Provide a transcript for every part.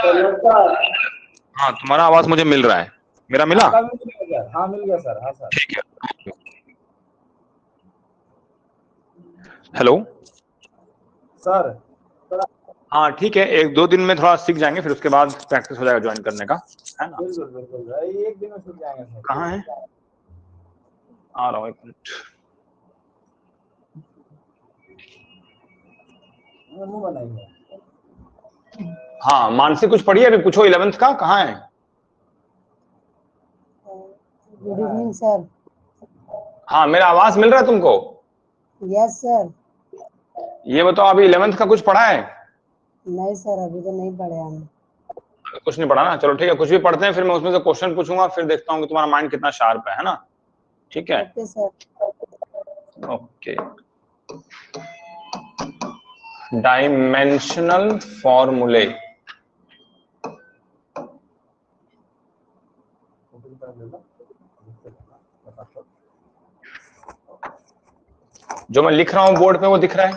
हाँ, तुम्हारा आवाज मुझे मिल रहा है, मेरा मिला? हाँ मिल गया सर। हाँ सर, ठीक है। Hello sir. हाँ ठीक है, 1-2 दिन में थोड़ा सीख जाएंगे, फिर उसके बाद प्रैक्टिस हो जाएगा ज्वाइन करने का, है ना? बिल्कुल बिल्कुल, एक दिन में सीख जाएंगे सर। कहाँ है? आ रहा हूँ, 1 मिनट। मुंह बनाइए। हाँ, मानसी कुछ पढ़ी है अभी? पूछो 11th का कहाँ है? Good evening sir. हाँ, मेरा आवाज मिल रहा है तुमको? Yes sir. ये बताओ, अभी 11th का कुछ पढ़ा है? नहीं सर, अभी तो नहीं पढ़े हम। कुछ नहीं पढ़ा ना? चलो ठीक है, कुछ भी पढ़ते हैं, फिर मैं उसमें से क्वेश्चन पूछूंगा, फिर देखता हूँ कि तुम्हारा माइंड कितना शार्प है ना? ठीक है, ओके सर। ओके। डायमेंशनल फॉर्मूले, जो मैं लिख रहा हूँ बोर्ड पे वो दिख रहा है?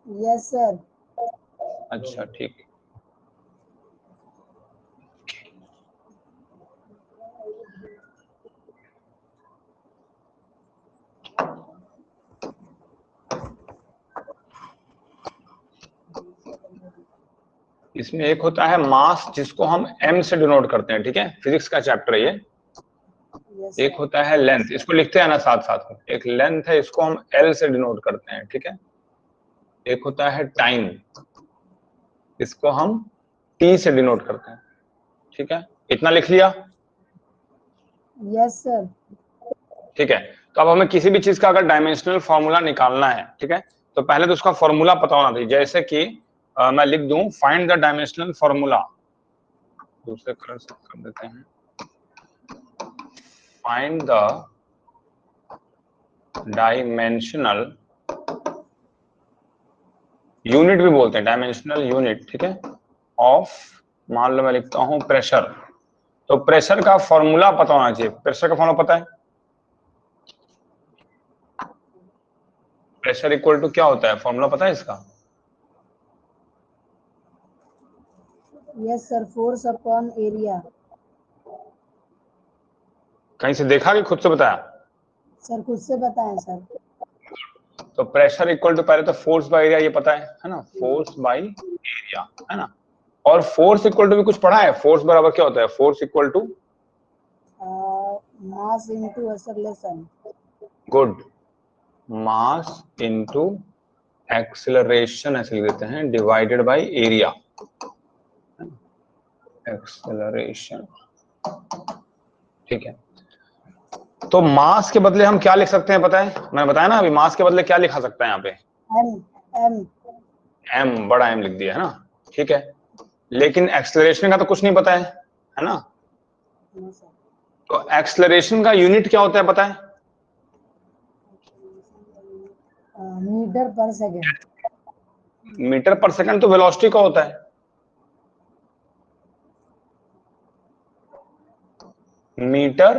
Yes sir. अच्छा ठीक है। इसमें एक होता है मास, जिसको हम m से डिनोट करते हैं, ठीक है? फिजिक्स का चैप्टर है ये। यस एक होता है लेंथ, इसको लिखते हैं ना साथ साथ में, एक लेंथ है, इसको हम l से डिनोट करते हैं, ठीक है? एक होता है टाइम, इसको हम t से डिनोट करते हैं, ठीक है? इतना लिख लिया? Yes sir. ठीक है, तो अब हमें किसी भी चीज का अगर डायमेंशनल फॉर्मूला निकालना है, ठीक है, तो पहले तो उसका फॉर्मूला पता होना चाहिए। जैसे कि मैं लिख दूं, फाइंड द डायमेंशनल फॉर्मूला, दूसरे कलर से कर देते हैं, फाइंड द डायमेंशनल यूनिट भी बोलते हैं, डायमेंशनल यूनिट, ठीक है, ऑफ, मान लो मैं लिखता हूं प्रेशर। तो प्रेशर का फॉर्मूला पता होना चाहिए। प्रेशर का फॉर्मूला पता है? प्रेशर इक्वल टू क्या होता है, फॉर्मूला पता है इसका? Yes sir, force upon area. कहीं से देखा कि खुद से बताया? सर खुद से बताएं सर। तो प्रेशर इक्वल टू, पहले तो फोर्स बाय एरिया, ये पता है ना? फोर्स बाय एरिया, है ना? और फोर्स इक्वल टू भी कुछ पढ़ा है? फोर्स बराबर क्या होता है? Force equal to mass into acceleration. Good, mass into acceleration, ऐसे लिख देते हैं, डिवाइडेड बाय एरिया, एक्सेलरेशन, ठीक है? तो मास के बदले हम क्या लिख सकते हैं पता है? मैंने बताया ना अभी, मास के बदले क्या लिखा सकता है यहाँ पे? एम। एम, बड़ा एम लिख दिया है ना? ठीक है, लेकिन एक्सेलरेशन का तो कुछ नहीं पता है ना? तो एक्सेलरेशन का यूनिट क्या होता है पता है? मीटर पर सेकेंड। मीटर पर सेकंड तो वेलोसिटी का होता है। मीटर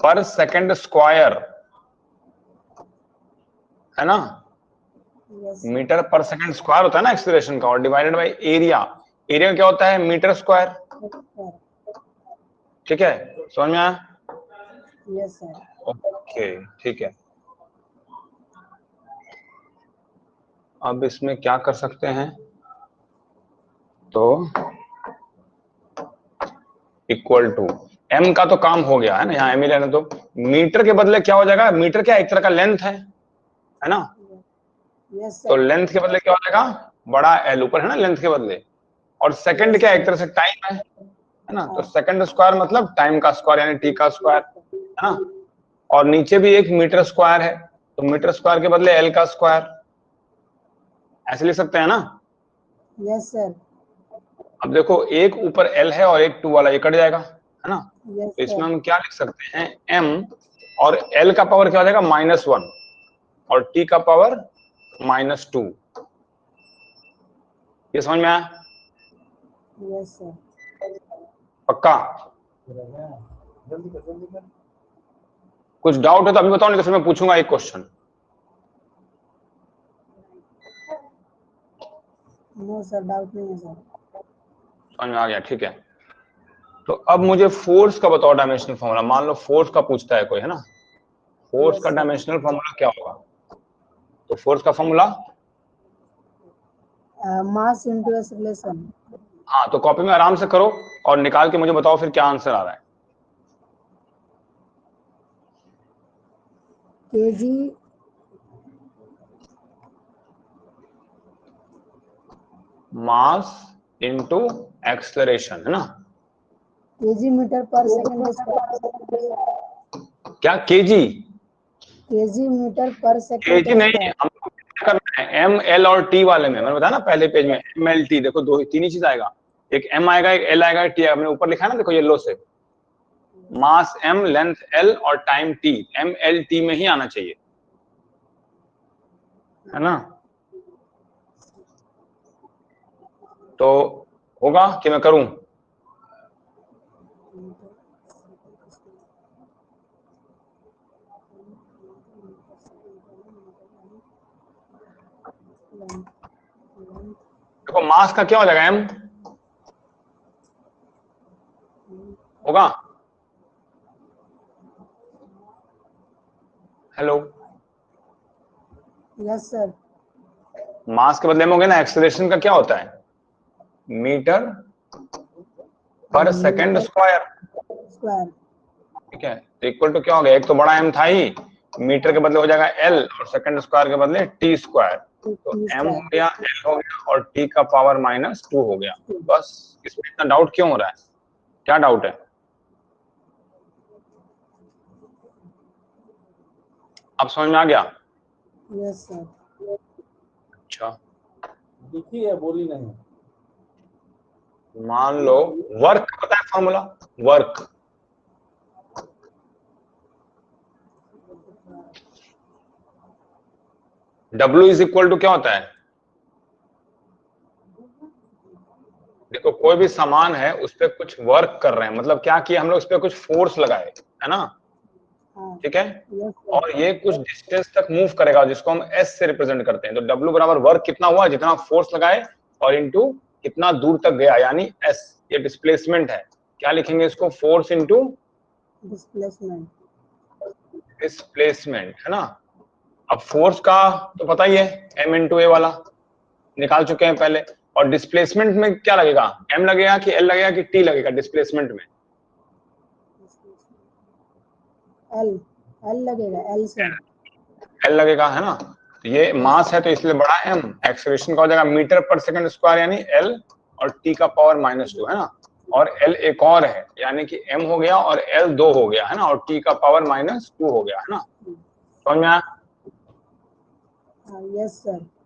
पर सेकंड स्क्वायर, है ना? मीटर पर सेकंड स्क्वायर होता है ना एक्सेलरेशन का, और डिवाइडेड बाय एरिया। एरिया क्या होता है? मीटर स्क्वायर, ठीक है? समझ में आया? Yes sir. ओके, ठीक है। अब इसमें क्या कर सकते हैं, तो इक्वल टू एम का तो काम हो गया है ना, यहाँ एम ही लेना। तो मीटर के बदले क्या हो जाएगा? मीटर क्या एक तरह का लेंथ है ना? यस तो सर। लेंथ के बदले क्या हो जाएगा? बड़ा एल ऊपर है ना लेंथ के बदले। और सेकंड क्या एक तरह से टाइम है ना? तो सेकंड स्क्वायर मतलब टाइम का स्क्वायर, यानी टी का स्क्वायर, है ना? और नीचे भी एक मीटर स्क्वायर है, तो मीटर स्क्वायर के बदले एल का स्क्वायर, ऐसे लिख सकते हैं ना? Yes sir. अब देखो, एक ऊपर एल है और एक टू वाला, ये कट जाएगा, है ना? यस तो इसमें सर। हम क्या लिख सकते हैं? एम, और एल का पावर क्या हो जाएगा? -1, और टी का पावर -2। ये समझ में आया? Yes sir. पक्का? जल्दी कर। कुछ डाउट है तो अभी बताओ, नहीं तो फिर मैं पूछूंगा एक क्वेश्चन। नो सर, डाउट नहीं है सर। समझ में आ गया, ठीक है। तो अब मुझे फोर्स का बताओ डायमेंशनल फॉर्मूला। मान लो फोर्स का पूछता है कोई, है ना, फोर्स Yes, का sir. डायमेंशनल फॉर्मूला क्या होगा? तो फोर्स का फॉर्मूला, Mass into acceleration. हाँ, तो कॉपी में आराम से करो और निकाल के मुझे बताओ फिर क्या आंसर आ रहा है। kg मास इनटू एक्सेलरेशन, है ना? kg मीटर पर सेकंड स्क्वायर. क्या केजी? kg मीटर पर सेकंड केजी नहीं, स्क्वायर. हमको क्या करना है, एम एल और टी वाले में। मैंने बताया ना पहले पेज में, एम एल टी, देखो दो तीन ही चीज आएगा, एक एम आएगा, एक एल आएगा, एक टी आएगा। मैंने ऊपर लिखा है ना, देखो येलो से, मास एम, लेंथ एल और time T, M L T में ही आना चाहिए, है ना? तो होगा कि मैं करूं? देखो मास का क्या हो जाएगा, एम होगा। Hello, yes sir. मास के बदले में हो गया ना। एक्सेलरेशन का क्या होता है, मीटर पर सेकंड स्क्वायर, स्क्वायर. ठीक है। तो इक्वल टू क्या हो गया, एक तो बड़ा एम था ही, मीटर के बदले हो जाएगा एल और सेकंड स्क्वायर के बदले टी स्क्वायर। तो एम हो गया, एल हो गया और टी का पावर -2 हो गया। बस, इसमें इतना डाउट क्यों हो रहा है, क्या डाउट है? अब समझ में आ गया? Yes sir. अच्छा, दिखी है, बोली नहीं. मान लो वर्क पता है formula, work, W is equal to क्या होता है? देखो कोई भी सामान है, उस पर कुछ वर्क कर रहे हैं, मतलब क्या किया हम लोग, उस पर कुछ फोर्स लगाए, है ना, ठीक है। Yes sir. और ये कुछ डिस्टेंस तक मूव करेगा, जिसको हम S से रिप्रेजेंट करते हैं। तो W बराबर वर्क कितना हुआ, जितना फोर्स लगाए, और इनटू कितना दूर तक गया, यानी S। ये डिस्प्लेसमेंट है। क्या लिखेंगे इसको, फोर्स इनटू डिस्प्लेसमेंट. डिस्प्लेसमेंट, है ना। अब फोर्स का तो पता ही है, M इनटू A वाला निकाल चुके हैं पहले। और डिस्प्लेसमेंट में क्या लगेगा, M लगेगा कि L लगेगा कि T लगेगा डिस्प्लेसमेंट में? एल लगेगा, एल सर. L लगेगा, है ना। तो ये मास है तो इसलिए बड़ा M। एक्सेलरेशन का हो जाएगा मीटर पर सेकंड स्क्वायर, यानी L और T का पावर -2, है ना। और L एक और है, यानी कि M हो गया और L 2 हो गया, है ना, और T का पावर -2 हो गया, है ना। समझ में आया? Yes sir.